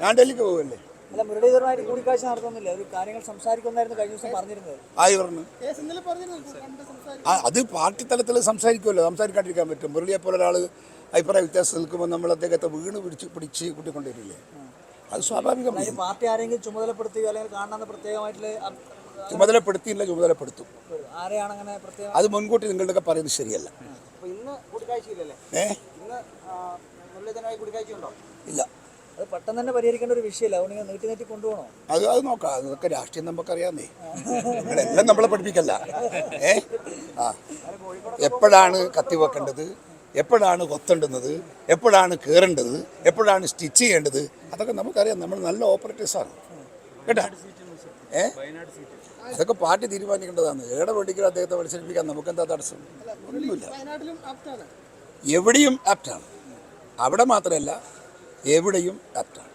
ഞാൻ ഡൽഹിക്ക് പോകല്ലേ. അല്ല, മുരളീധരനായിട്ട് കൂടിക്കാഴ്ച നടത്തുന്നില്ല, ഒരു കാര്യങ്ങൾ സംസാരിക്കുമെന്നായിരുന്നു കഴിഞ്ഞ ദിവസം പറഞ്ഞിരുന്നത്. ആയി പറഞ്ഞു. അത് പാർട്ടി തലത്തിൽ സംസാരിക്കുമല്ലോ, സംസാരിക്കാണ്ടിരിക്കാൻ പറ്റും. മുരളിയെ പോലെ ഒരാൾ അഭിപ്രായ വ്യത്യാസം നിൽക്കുമ്പോൾ നമ്മൾ അദ്ദേഹത്തെ വീണ് പിടിച്ച് കൂട്ടിക്കൊണ്ടിരില്ലേ, അത് സ്വാഭാവികമായി. പാർട്ടി ആരെങ്കിലും ചുമതലപ്പെടുത്തുകയോ അല്ലെങ്കിൽ കാണുന്ന പ്രത്യേകമായിട്ടുള്ള ചുമതലപ്പെടുത്തിയില്ല, ചുമതലപ്പെടുത്തും. ആരെയാണ് അങ്ങനെ പ്രത്യേകം? അത് മുൻകൂട്ടി നിങ്ങളുടെയൊക്കെ പറയുന്നത് ശരിയല്ല. ഇന്ന് കൂടിക്കാഴ്ചയില്ലല്ലേ? ഇന്ന് മുരളീധരനായി കൂടിക്കാഴ്ചയുണ്ടോ? ഇല്ല. അത് പെട്ടെന്ന് തന്നെ പരിഹരിക്കേണ്ട ഒരു വിഷയമല്ല, അതുകൊണ്ട് നീട്ടി കൊണ്ടുപോകണോ? അത് നോക്കാം. അതൊക്കെ രാഷ്ട്രീയം നമുക്കറിയാമെന്നേ, നിങ്ങളെല്ലാം നമ്മളെ പഠിപ്പിക്കല്ല. എപ്പോഴാണ് കത്തി വെക്കേണ്ടത്, എപ്പോഴാണ് കൊത്തേണ്ടുന്നത്, എപ്പോഴാണ് കയറേണ്ടത്, എപ്പോഴാണ് സ്റ്റിച്ച് ചെയ്യേണ്ടത്, അതൊക്കെ നമുക്കറിയാം. നമ്മൾ നല്ല ഓപ്പറേറ്റേഴ്സാണ് കേട്ടോ. അതൊക്കെ പാർട്ടി തീരുമാനിക്കേണ്ടതാണ്. ഏടെ വേണ്ടിക്കും അദ്ദേഹത്തെ മത്സരിപ്പിക്കാൻ നമുക്കെന്താ തടസ്സം? ഒന്നുമില്ല. എവിടെയും ആപ്റ്റാണ്. അവിടെ മാത്രമല്ല, എവിടെയും ആപ്റ്റാണ്.